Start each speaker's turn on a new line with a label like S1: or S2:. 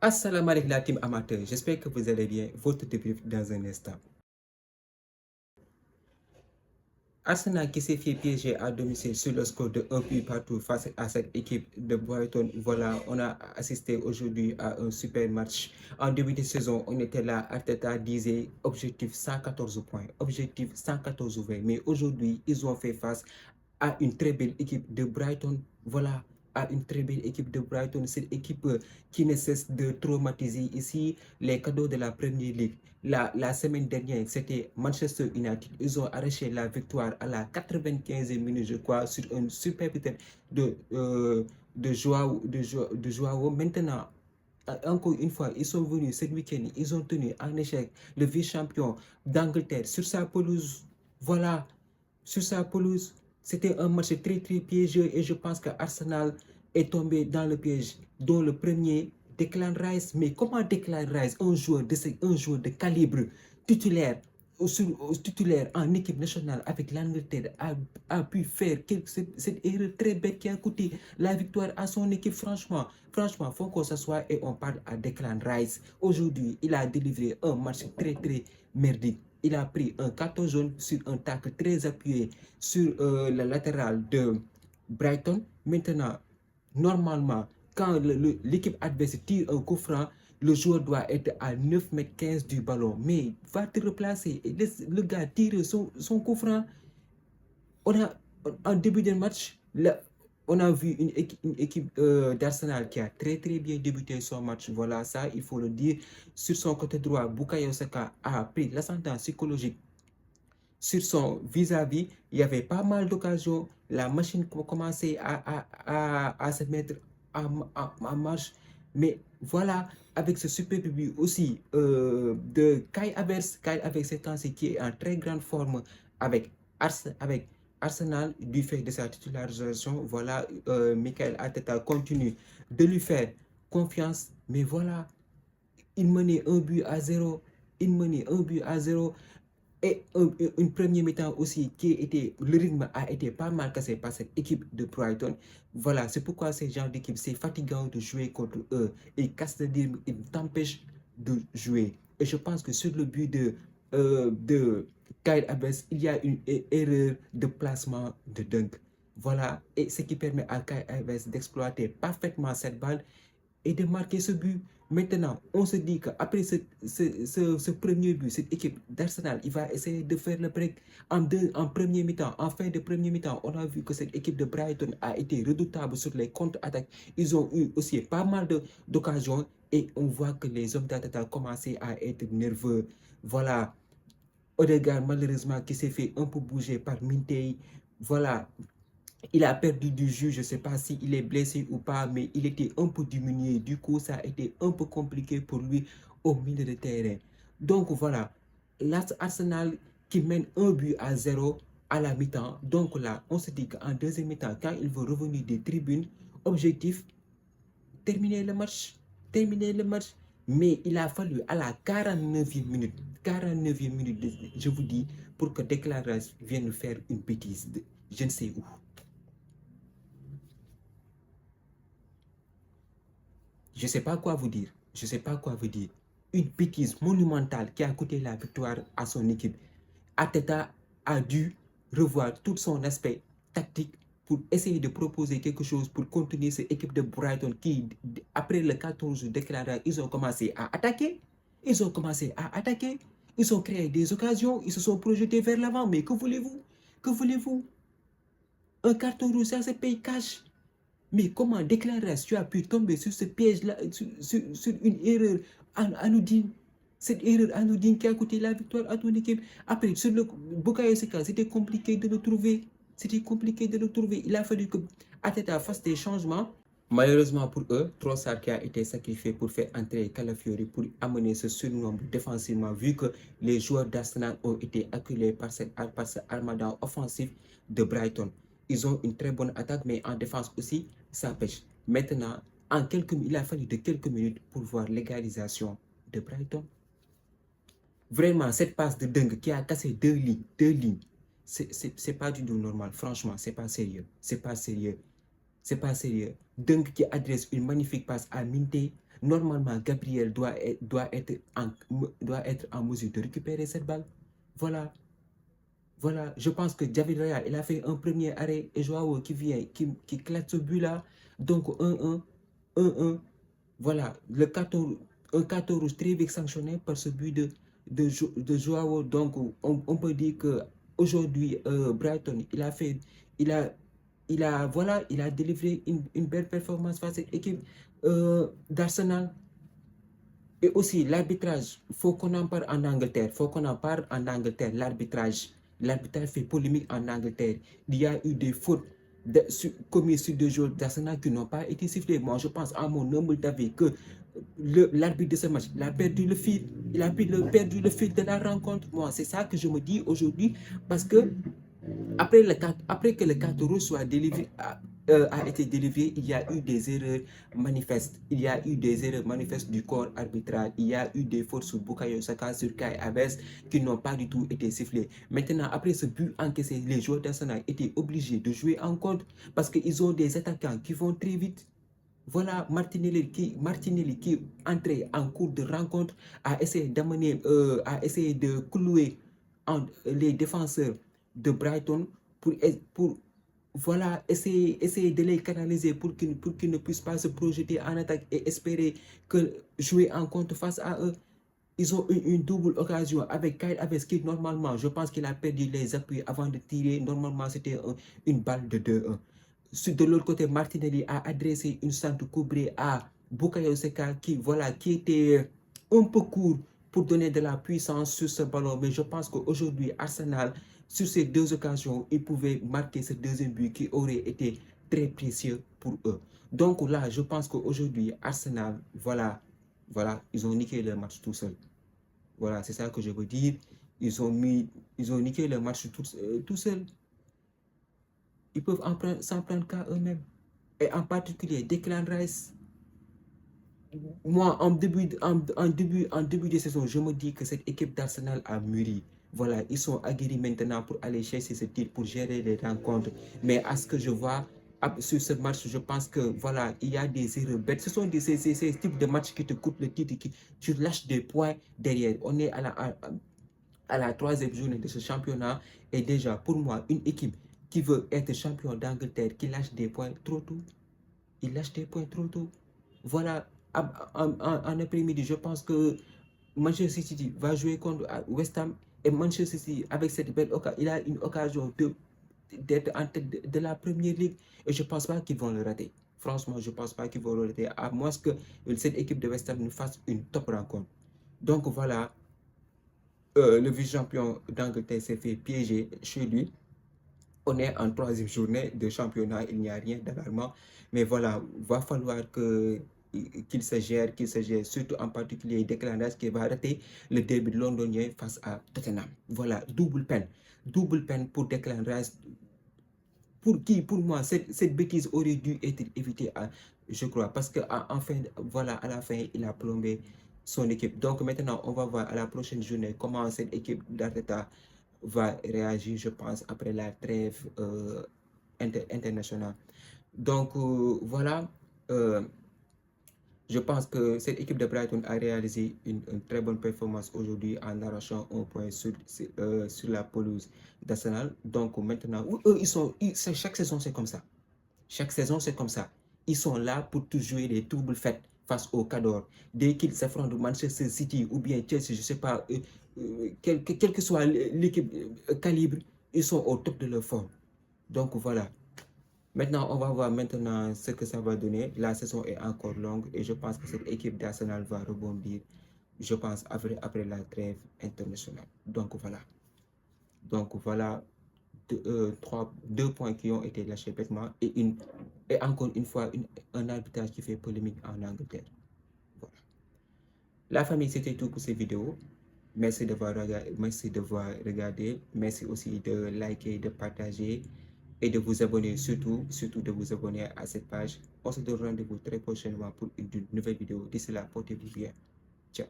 S1: Assalamu alaikum la team amateur, j'espère que vous allez bien, votre débrief dans un instant. Arsenal qui s'est fait piéger à domicile sur le score de 1 but partout face à cette équipe de Brighton. Voilà, on a assisté aujourd'hui à un super match. En début de saison, on était là, Arteta disait objectif 114 points, objectif 114 points. Mais aujourd'hui, ils ont fait face à une très belle équipe de Brighton. Voilà, à une très belle équipe de Brighton. Cette équipe qui ne cesse de traumatiser ici les cadeaux de la Premier League. La semaine dernière, c'était Manchester United. Ils ont arraché la victoire à la 95e minute, je crois, sur un super peut-être de Joao. Maintenant, encore une fois, ils sont venus ce week-end, ils ont tenu en échec le vice-champion d'Angleterre sur sa pelouse. Voilà, sur sa pelouse. C'était un match très piégeux et je pense que Arsenal est tombé dans le piège, dont le premier, Declan Rice. Mais comment Declan Rice, un joueur de calibre titulaire, titulaire en équipe nationale avec l'Angleterre, a pu faire cette erreur très bête qui a coûté la victoire à son équipe? Franchement, il faut qu'on s'assoie et on parle à Declan Rice. Aujourd'hui, il a délivré un match très merdique. Il a pris un carton jaune sur un tacle très appuyé sur la latérale de Brighton. Maintenant, normalement, quand l'équipe adverse tire un coup franc, le joueur doit être à 9,15 m du ballon. Mais va te replacer et laisse le gars tirer son coup franc. On a, en début de match, on a vu une équipe d'Arsenal qui a très bien débuté son match. Voilà, ça, il faut le dire. Sur son côté droit, Bukayo Saka a pris l'ascendant psychologique sur son vis-à-vis. Il y avait pas mal d'occasions. La machine commençait à se mettre en marche. Mais voilà, avec ce super but aussi de Kai Havertz. Kai Havertz, c'est un qui est en très grande forme avec Arsenal du fait de sa titularisation. Voilà, Michael Arteta continue de lui faire confiance. Mais voilà, il menait un but à 0. Il menait un but à 0. Et une première mi-temps aussi le rythme a été pas mal cassé par cette équipe de Brighton. Voilà, c'est pourquoi ces gens d'équipe, c'est fatigant de jouer contre eux. Ils cassent le rythme, ils t'empêchent de jouer. Et je pense que sur le but de Kyle Havertz, il y a une erreur de placement de dunk. Voilà, et ce qui permet à Kyle Havertz d'exploiter parfaitement cette balle et de marquer ce but. Maintenant, on se dit qu'après ce premier but, cette équipe d'Arsenal, il va essayer de faire le break en premier mi-temps. En fin de premier mi-temps, on a vu que cette équipe de Brighton a été redoutable sur les contre-attaques. Ils ont eu aussi pas mal d'occasions et on voit que les hommes d'attaque ont commencé à être nerveux. Voilà, Odegaard, malheureusement, qui s'est fait un peu bouger par Mintei. Voilà, il a perdu du jus, je ne sais pas s'il est blessé ou pas, mais il était un peu diminué. Du coup, ça a été un peu compliqué pour lui au milieu de terrain. Donc voilà, l'Arsenal qui mène un but à 0 à la mi-temps. Donc là, on se dit qu'en deuxième mi-temps, quand il veut revenir des tribunes, objectif, terminer le match. Terminer le match. Mais il a fallu à la 49e minute, 49e minute, je vous dis, pour que Declan Rice vienne faire une bêtise, je ne sais où. Je ne sais pas quoi vous dire. Je ne sais pas quoi vous dire. Une bêtise monumentale qui a coûté la victoire à son équipe. Arteta a dû revoir tout son aspect tactique pour essayer de proposer quelque chose pour contenir cette équipe de Brighton qui, après le 14 déclaré, ils ont commencé à attaquer. Ils ont commencé à attaquer. Ils ont créé des occasions. Ils se sont projetés vers l'avant. Mais que voulez-vous? Que voulez-vous? Un carton rouge, ça se paye cash. Mais comment déclarer tu as pu tomber sur ce piège-là, sur une erreur anodine? Cette erreur anodine qui a coûté la victoire à ton équipe. Après, sur le Bukayo Saka, c'était compliqué de le trouver. C'était compliqué de le trouver. Il a fallu que Arteta fasse des changements. Malheureusement pour eux, Trossard qui a été sacrifié pour faire entrer Calafiori pour amener ce surnombre défensivement, vu que les joueurs d'Arsenal ont été acculés par cette armada offensive de Brighton. Ils ont une très bonne attaque, mais en défense aussi, ça pêche. Maintenant, il a fallu de quelques minutes pour voir l'égalisation de Brighton. Vraiment, cette passe de dingue qui a cassé deux lignes, c'est pas du tout normal. Franchement, c'est pas sérieux. C'est pas sérieux. C'est pas sérieux. Dunk qui adresse une magnifique passe à Mintei. Normalement, Gabriel doit être en mesure de récupérer cette balle. Voilà. Voilà, je pense que David Raya, il a fait un premier arrêt et Joao qui vient, qui claque ce but-là. Donc 1-1, 1-1. Voilà, un carton rouge très vite sanctionné par ce but de Joao. Donc on peut dire que aujourd'hui Brighton, voilà, il a délivré une belle performance face à cette équipe d'Arsenal. Et aussi l'arbitrage, il faut qu'on en parle en Angleterre, il faut qu'on en parle en Angleterre, l'arbitrage. L'arbitrage fait polémique en Angleterre. Il y a eu des fautes commises sur des joueurs d'Arsenal qui n'ont pas été sifflées. Moi, je pense à mon humble avis que l'arbitre de ce match, il a perdu le fil. Il a perdu le fil de la rencontre. Moi, c'est ça que je me dis aujourd'hui parce que après que le carton rouge soit délivré, a été délivré, il y a eu des erreurs manifestes. Il y a eu des erreurs manifestes du corps arbitral. Il y a eu des fautes sur Bukayo Saka, sur Kai Havertz qui n'ont pas du tout été sifflées. Maintenant, après ce but encaissé, les joueurs d'Arsenal étaient obligés de jouer en contre parce qu'ils ont des attaquants qui vont très vite. Voilà Martinelli qui est entré en cours de rencontre, a essayé d'amener, a essayé de clouer les défenseurs de Brighton pour voilà, essayer de les canaliser pour qu'ils ne puissent pas se projeter en attaque et espérer que jouer en contre face à eux. Ils ont eu une double occasion avec Kyle Havertz qui normalement, je pense qu'il a perdu les appuis avant de tirer. Normalement, c'était une balle de 2-1. De l'autre côté, Martinelli a adressé une centre coubrée à Bukayo Saka qui était un peu court pour donner de la puissance sur ce ballon. Mais je pense qu'aujourd'hui, Arsenal, sur ces deux occasions, ils pouvaient marquer ce deuxième but qui aurait été très précieux pour eux. Donc là, je pense qu'aujourd'hui, Arsenal, voilà, ils ont niqué le match tout seul. Voilà, c'est ça que je veux dire. Ils ont niqué le match tout seul. Ils peuvent s'en prendre qu'à eux-mêmes. Et en particulier, Declan Rice. Moi, en début de saison, je me dis que cette équipe d'Arsenal a mûri. Voilà, ils sont aguerris maintenant pour aller chercher ce titre, pour gérer les rencontres. Mais à ce que je vois sur ce match, je pense que voilà, il y a des erreurs bêtes. Ce sont ces types de matchs qui te coûtent le titre, tu lâches des points derrière. On est à la troisième journée de ce championnat. Et déjà, pour moi, une équipe qui veut être champion d'Angleterre, qui lâche des points trop tôt, il lâche des points trop tôt. Voilà, en après-midi, je pense que Manchester City va jouer contre West Ham et Manchester City, avec cette belle occasion, il a une occasion d'être en tête de la première ligue et je ne pense pas qu'ils vont le rater. Franchement, je ne pense pas qu'ils vont le rater, à moins que cette équipe de West Ham nous fasse une top rencontre. Donc voilà, le vice-champion d'Angleterre s'est fait piéger chez lui. On est en troisième journée de championnat, il n'y a rien d'alarmant. Mais voilà, va falloir qu'il se gère, surtout en particulier Declan Rice qui va rater le derby londonien face à Tottenham. Voilà, double peine pour Declan Rice. Pour moi, cette bêtise aurait dû être évitée, je crois, parce qu'à voilà, à la fin, il a plombé son équipe. Donc maintenant, on va voir à la prochaine journée comment cette équipe d'Arteta va réagir, je pense, après la trêve internationale. Donc voilà, je pense que cette équipe de Brighton a réalisé une très bonne performance aujourd'hui en arrachant un point sur la pelouse d'Arsenal. Donc maintenant, chaque saison c'est comme ça. Chaque saison c'est comme ça. Ils sont là pour tout jouer les doubles faites face au Cador. Dès qu'ils s'affrontent Manchester City ou bien Chelsea, je ne sais pas, quel que soit l'équipe calibre, ils sont au top de leur forme. Donc voilà. Maintenant, on va voir maintenant ce que ça va donner. La saison est encore longue et je pense que cette équipe d'Arsenal va rebondir, je pense, après la trêve internationale. Donc voilà. Deux points qui ont été lâchés bêtement et encore une fois un arbitrage qui fait polémique en Angleterre. Voilà. La famille, c'était tout pour cette vidéo. Merci d'avoir regardé. Merci aussi de liker, de partager et de vous abonner, surtout de vous abonner à cette page. On se donne rendez-vous très prochainement pour une nouvelle vidéo. D'ici là, portez-vous bien. Ciao.